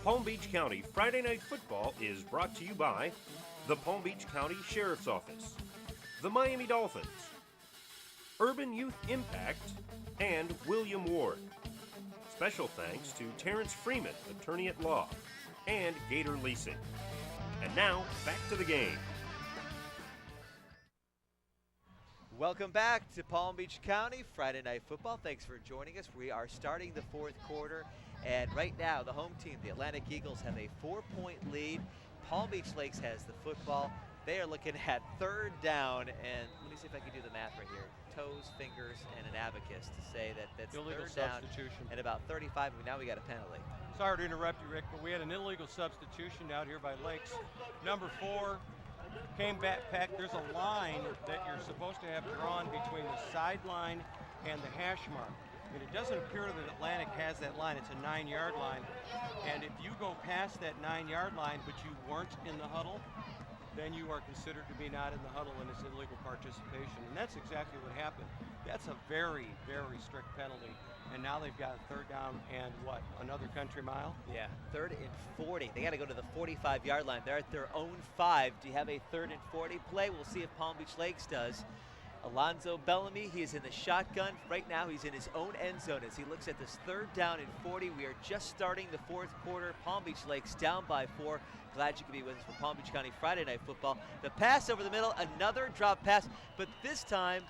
Palm Beach County Friday Night Football is brought to you by the Palm Beach County Sheriff's Office, the Miami Dolphins, Urban Youth Impact, and William Ward. Special thanks to Terrence Freeman, attorney at law, and Gator Leasing. And now, back to the game. Welcome back to Palm Beach County Friday Night Football. Thanks for joining us. We are starting the fourth quarter, and right now the home team, the Atlantic Eagles, have a 4-point lead. Palm Beach Lakes has the football. They are looking at third down, and let me see if I can do the math right here. Toes, fingers, and an abacus to say that that's illegal third down substitution. at about 35. Now we got a penalty. Sorry to interrupt you, Rick, but we had an illegal substitution out here by Lakes. Number 4 came back. There's a line that you're supposed to have drawn between the sideline and the hash mark. And it doesn't appear that Atlantic has that line. It's a 9-yard line. And if you go past that 9-yard line, but you weren't in the huddle, then you are considered to be not in the huddle, and it's illegal participation. And that's exactly what happened. That's a very, very strict penalty. And now they've got a third down and what, another country mile? Yeah, 3rd and 40. They got to go to the 45-yard line. They're at their own 5. Do you have a 3rd and 40 play? We'll see if Palm Beach Lakes does. Alonzo Bellamy, he is in the shotgun. Right now he's in his own end zone as he looks at this 3rd down and 40. We are just starting the fourth quarter. Palm Beach Lakes down by 4. Glad you could be with us for Palm Beach County Friday Night Football. The pass over the middle, another drop pass, but this time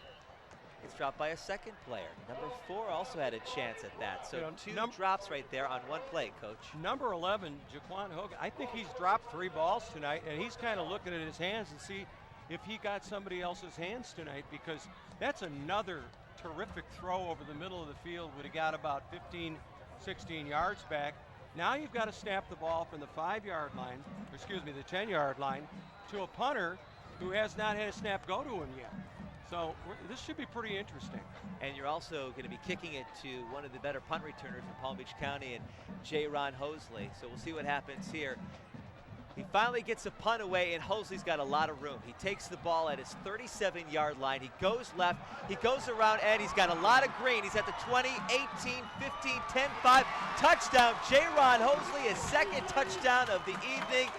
it's dropped by a second player. Number 4 also had a chance at that. So two drops right there on one play, Coach. Number 11, Jaquan Hogan, I think he's dropped 3 balls tonight, and he's kind of looking at his hands and see if he got somebody else's hands tonight, because that's another terrific throw over the middle of the field. Would have got about 15, 16 yards back. Now you've got to snap the ball from the 5-yard line, or excuse me, the 10-yard line, to a punter who has not had a snap go to him yet. So this should be pretty interesting. And you're also going to be kicking it to one of the better punt returners in Palm Beach County, and J. Ron Hosley. So we'll see what happens here. He finally gets a punt away, and Hosley's got a lot of room. He takes the ball at his 37-yard line. He goes left. He goes around, and he's got a lot of green. He's at the 20, 18, 15, 10, 5. Touchdown, J. Ron Hosley, his second touchdown of the evening.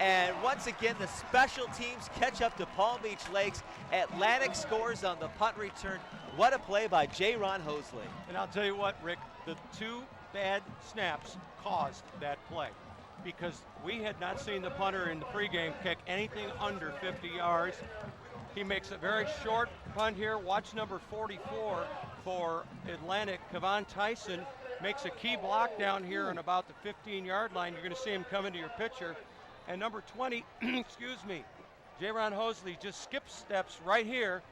And once again, the special teams catch up to Palm Beach Lakes. Atlantic scores on the punt return. What a play by J. Ron Hosley. And I'll tell you what, Rick, the 2 bad snaps caused that play, because we had not seen the punter in the pregame kick anything under 50 yards. He makes a very short punt here. Watch number 44 for Atlantic, Kevon Tyson, makes a key block down here on about the 15-yard line. You're going to see him come into your picture. And number 20, excuse me, J. Ron Hosley just skips steps right here,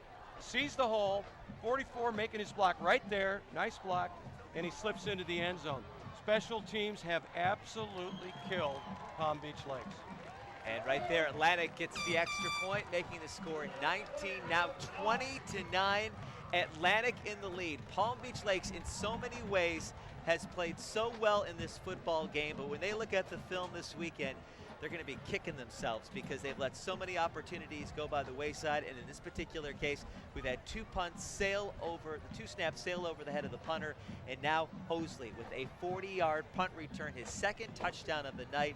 sees the hole, 44 making his block right there, nice block, and he slips into the end zone. Special teams have absolutely killed Palm Beach Lakes. And right there, Atlantic gets the extra point, making the score 19, now 20-9. Atlantic in the lead. Palm Beach Lakes, in so many ways, has played so well in this football game, but when they look at the film this weekend, they're going to be kicking themselves because they've let so many opportunities go by the wayside. And in this particular case, we've had 2 punts sail over, 2 snaps sail over the head of the punter, and now Hosley with a 40-yard punt return, his second touchdown of the night.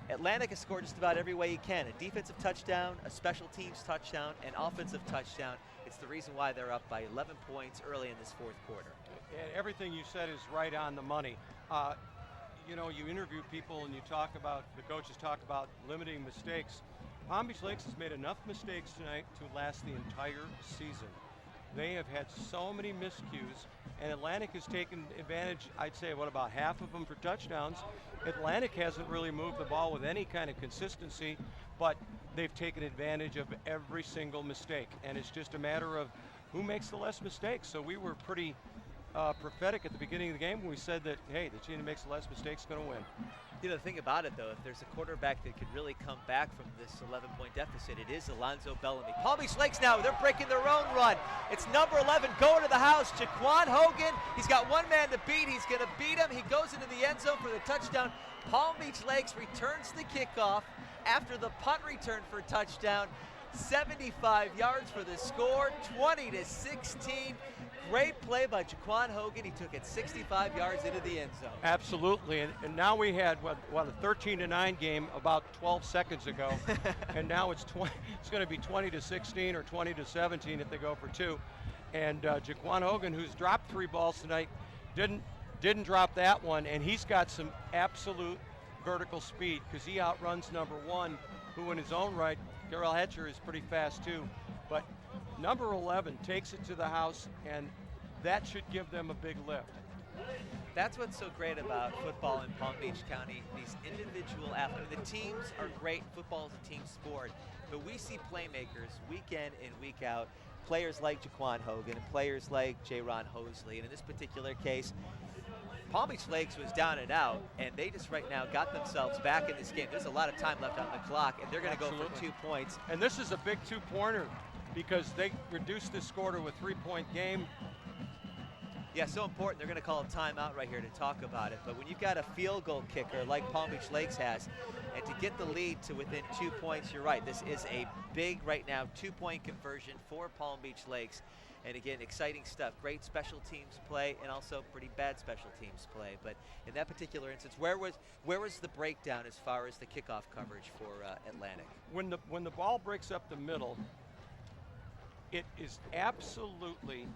Atlantic has scored just about every way he can. A defensive touchdown, a special teams touchdown, an offensive touchdown. It's the reason why they're up by 11 points early in this fourth quarter. And everything you said is right on the money. You know, you interview people and you talk about, the coaches talk about limiting mistakes. Palm Beach Lakes has made enough mistakes tonight to last the entire season. They have had so many miscues, and Atlantic has taken advantage, I'd say, what, about half of them for touchdowns. Atlantic hasn't really moved the ball with any kind of consistency, but they've taken advantage of every single mistake, and it's just a matter of who makes the less mistakes. So we were pretty prophetic at the beginning of the game when we said that, hey, the team that makes the less mistakes is going to win. You know, the thing about it, though, if there's a quarterback that could really come back from this 11-point deficit, it is Alonzo Bellamy. Palm Beach Lakes now, they're breaking their own run. It's number 11 going to the house, Jaquan Hogan. He's got one man to beat. He's going to beat him. He goes into the end zone for the touchdown. Palm Beach Lakes returns the kickoff after the punt return for a touchdown. 75 yards for the score, 20-16. Great play by Jaquan Hogan. He took it 65 yards into the end zone. Absolutely, and now we had a 13-9 game about 12 seconds ago, and now it's going to be 20-16 or 20-17 if they go for 2. And Jaquan Hogan, who's dropped 3 balls tonight, didn't drop that one, and he's got some absolute vertical speed because he outruns number 1, who in his own right, Darrell Hatcher, is pretty fast too. But number 11 takes it to the house, and that should give them a big lift. That's what's so great about football in Palm Beach County. These individual athletes, the teams are great. Football is a team sport, but we see playmakers week in and week out. Players like Jaquan Hogan and players like J-Ron Hosley, and in this particular case, Palm Beach Lakes was down and out, and they just right now got themselves back in this game. There's a lot of time left on the clock, and they're going to go for 2 points. And this is a big 2-pointer because they reduced this score to a 3-point game. Yeah, so important. They're going to call a timeout right here to talk about it. But when you've got a field goal kicker like Palm Beach Lakes has, and to get the lead to within 2 points, you're right. This is a big, right now, 2-point conversion for Palm Beach Lakes. And again, exciting stuff. Great special teams play and also pretty bad special teams play. But in that particular instance, where was the breakdown as far as the kickoff coverage for Atlantic? When the ball breaks up the middle, it is absolutely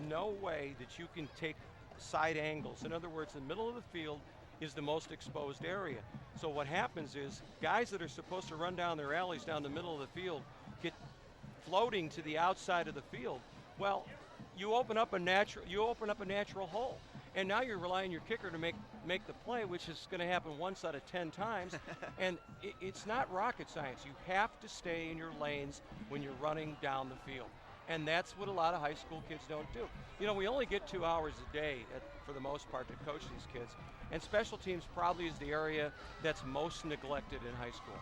no way that you can take side angles. In other words, the middle of the field is the most exposed area. So what happens is guys that are supposed to run down their alleys down the middle of the field get floating to the outside of the field. Well, you open up a natural hole, and now you're relying on your kicker to make the play, which is going to happen once out of 10 times. And it's not rocket science. You have to stay in your lanes when you're running down the field, and that's what a lot of high school kids don't do. You know, we only get 2 hours a day for the most part to coach these kids, and special teams probably is the area that's most neglected in high school.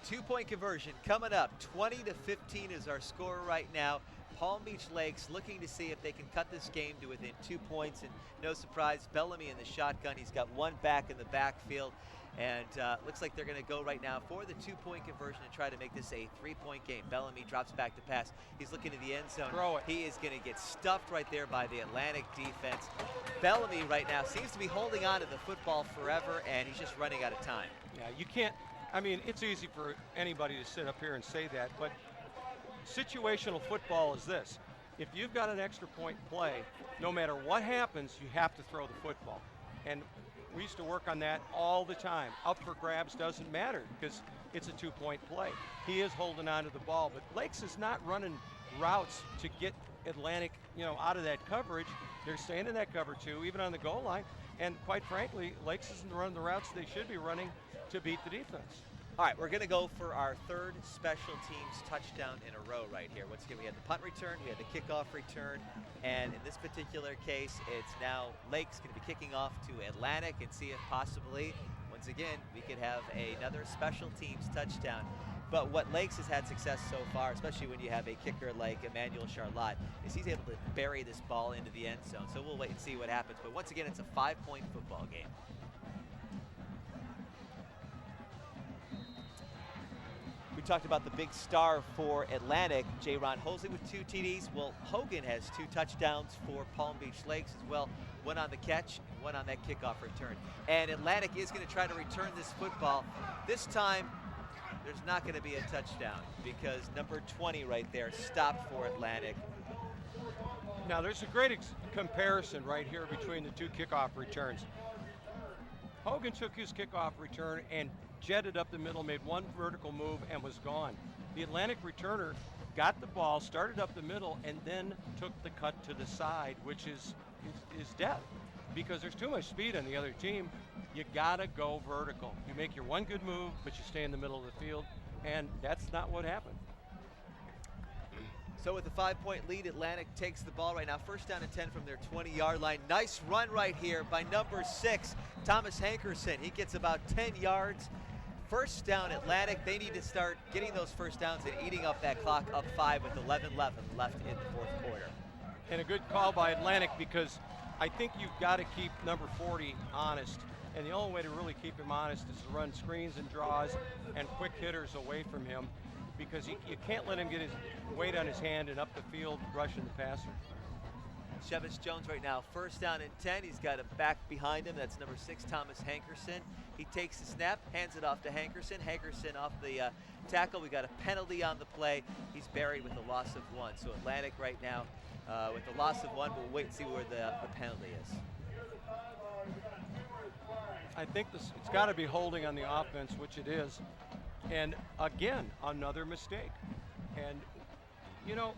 2-point conversion coming up. 20-15 is our score right now. Palm Beach Lakes looking to see if they can cut this game to within 2 points. And no surprise, Bellamy in the shotgun. He's got 1 back in the backfield. And looks like they're going to go right now for the 2-point conversion and try to make this a 3-point game. Bellamy drops back to pass. He's looking at the end zone. Throw it. He is going to get stuffed right there by the Atlantic defense. Bellamy right now seems to be holding on to the football forever, and he's just running out of time. Yeah, you can't. I mean, it's easy for anybody to sit up here and say that, but situational football is this. If you've got an extra point play, no matter what happens, you have to throw the football. And we used to work on that all the time. Up for grabs doesn't matter because it's a 2-point play. He is holding on to the ball, but Lakes is not running routes to get Atlantic, out of that coverage. They're staying in that cover 2, even on the goal line. And quite frankly, Lakes isn't running the routes they should be running to beat the defense. All right, we're going to go for our 3rd special teams touchdown in a row right here. Once again, we had the punt return, we had the kickoff return, and in this particular case, it's now Lakes going to be kicking off to Atlantic and see if possibly, once again, we could have another special teams touchdown. But what Lakes has had success so far, especially when you have a kicker like Emmanuel Charlotte, is he's able to bury this ball into the end zone. So we'll wait and see what happens. But once again, it's a 5-point football game. We talked about the big star for Atlantic, J-Ron Hosley with 2 TDs. Well, Hogan has 2 touchdowns for Palm Beach Lakes as well. 1 on the catch, 1 on that kickoff return. And Atlantic is going to try to return this football. This time, there's not going to be a touchdown because number 20 right there stopped for Atlantic. Now, there's a great comparison right here between the 2 kickoff returns. Hogan took his kickoff return and jetted up the middle, made 1 vertical move, and was gone. The Atlantic returner got the ball, started up the middle, and then took the cut to the side, which is death because there's too much speed on the other team. You gotta go vertical. You make your 1 good move, but you stay in the middle of the field, and that's not what happened. So with the 5-point lead, Atlantic takes the ball right now. 1st down and 10 from their 20-yard line. Nice run right here by number 6, Thomas Hankerson. He gets about 10 yards. 1st down Atlantic. They need to start getting those 1st downs and eating up that clock, up 5 with 11 left in the 4th quarter. And a good call by Atlantic because I think you've got to keep number 40 honest. And the only way to really keep him honest is to run screens and draws and quick hitters away from him because you can't let him get his weight on his hand and up the field rushing the passer. Chevis Jones right now, 1st down and 10. He's got a back behind him. That's number 6, Thomas Hankerson. He takes the snap, hands it off to Hankerson. Hankerson off the tackle. We got a penalty on the play. He's buried with a loss of 1. So Atlantic right now with the loss of 1. We'll wait and see where the penalty is. I think it's got to be holding on the offense, which it is. And again, another mistake. And, you know,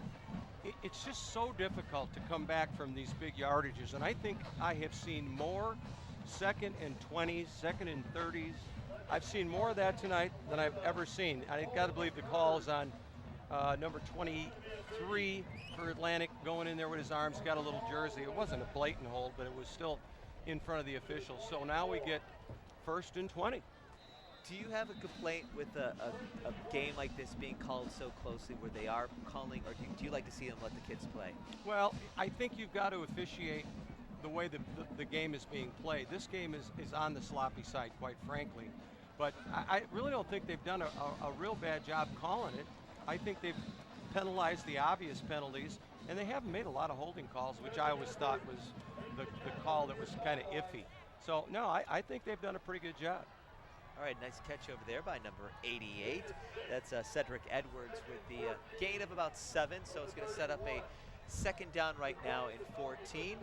it's just so difficult to come back from these big yardages. And I think I have seen more 2nd and 20s, 2nd and 30s. I've seen more of that tonight than I've ever seen. I've got to believe the call is on number 23 for Atlantic, going in there with his arms, got a little jersey. It wasn't a blatant hold, but it was still in front of the officials. So now we get 1st and 20. Do you have a complaint with a game like this being called so closely where they are calling, or do you like to see them let the kids play? Well, I think you've got to officiate the way the game is being played. This game is on the sloppy side, quite frankly. But I really don't think they've done a real bad job calling it. I think they've penalized the obvious penalties, and they haven't made a lot of holding calls, which I always thought was the call that was kind of iffy. So, no, I think they've done a pretty good job. All right, nice catch over there by number 88. That's Cedric Edwards with the gain of about 7, so it's going to set up a 2nd down right now in 14.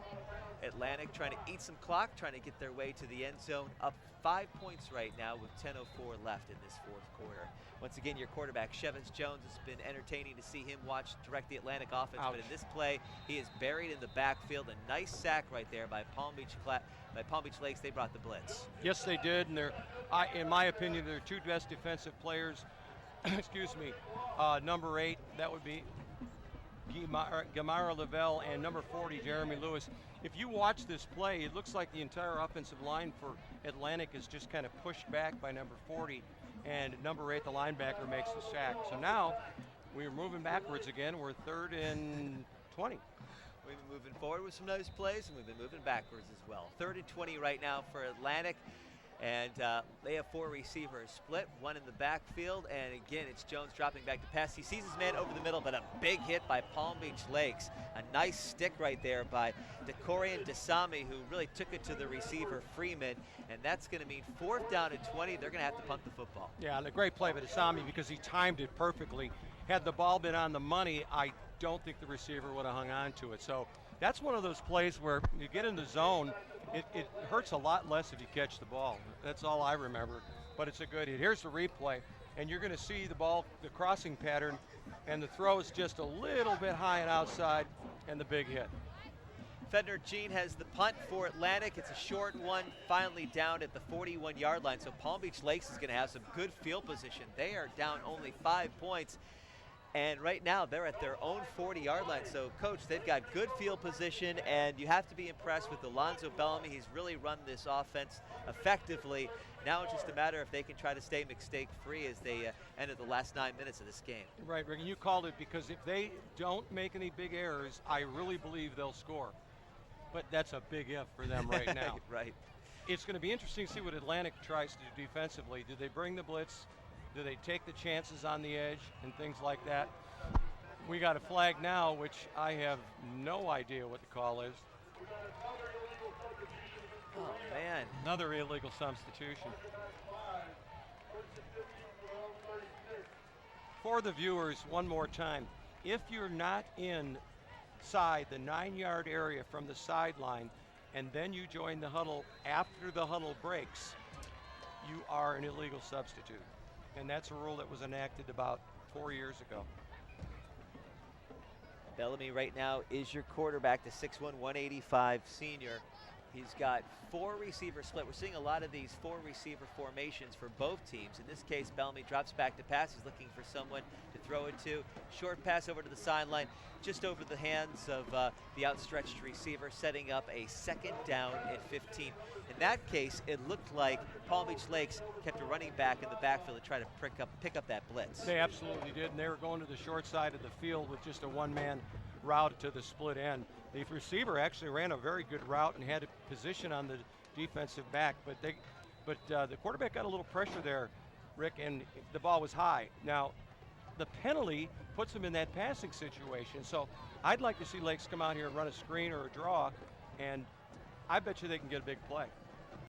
Atlantic trying to eat some clock, trying to get their way to the end zone, up 5 points right now with 10:04 left in this 4th quarter. Once again, your quarterback, Chevis Jones, has been entertaining to see him watch direct the Atlantic offense, Ouch. but in this play, he is buried in the backfield. A nice sack right there by Palm Beach Lakes. They brought the blitz. Yes, they did, and in my opinion, they're 2 best defensive players. Excuse me, number 8, that would be Gamara Lavelle, and number 40, Jeremy Lewis. If you watch this play, it looks like the entire offensive line for Atlantic is just kind of pushed back by number 40, and number 8, the linebacker, makes the sack. So now we're moving backwards again. We're 3rd and 20. We've been moving forward with some nice plays, and we've been moving backwards as well. 3rd and 20 right now for Atlantic. And they have 4 receivers split, 1 in the backfield, and again, it's Jones dropping back to pass. He sees his man over the middle, but a big hit by Palm Beach Lakes. A nice stick right there by Decorian Dasami, who really took it to the receiver, Freeman, and that's going to mean 4th down and 20. They're going to have to punt the football. Yeah, and a great play by Dasami because he timed it perfectly. Had the ball been on the money, I don't think the receiver would have hung on to it. So that's one of those plays where you get in the zone, it hurts a lot less if you catch the ball. That's all I remember, but it's a good hit. Here's the replay, and you're going to see the ball, the crossing pattern, and the throw is just a little bit high and outside, and the big hit. Fedner Jean has the punt for Atlantic. It's a short one, finally down at the 41-yard line, so Palm Beach Lakes is going to have some good field position. They are down only 5 points. And right now, they're at their own 40-yard line. So, Coach, they've got good field position, and you have to be impressed with Alonzo Bellamy. He's really run this offense effectively. Now it's just a matter if they can try to stay mistake-free as they enter the last 9 minutes of this game. Right, Rick, and you called it because if they don't make any big errors, I really believe they'll score. But that's a big if for them right now. Right. It's going to be interesting to see what Atlantic tries to do defensively. Do they bring the blitz? Do they take the chances on the edge and things like that? We got a flag now, which I have no idea what the call is. Oh, man. Another illegal substitution. For the viewers, one more time, if you're not inside the 9-yard area from the sideline and then you join the huddle after the huddle breaks, you are an illegal substitute. And that's a rule that was enacted about 4 years ago. Bellamy right now is your quarterback, the 6'1", 185 senior. He's got 4 receivers split. We're seeing a lot of these 4 receiver formations for both teams. In this case, Bellamy drops back to pass. He's looking for someone to throw it to. Short pass over to the sideline, just over the hands of the outstretched receiver, setting up a 2nd down and 15. In that case, it looked like Palm Beach Lakes kept a running back in the backfield to try to pick up that blitz. They absolutely did, and they were going to the short side of the field with just a one-man route to the split end. The receiver actually ran a very good route and had a position on the defensive back, but the quarterback got a little pressure there, Rick, and the ball was high. Now, the penalty puts them in that passing situation. So I'd like to see Lakes come out here and run a screen or a draw, and I bet you they can get a big play.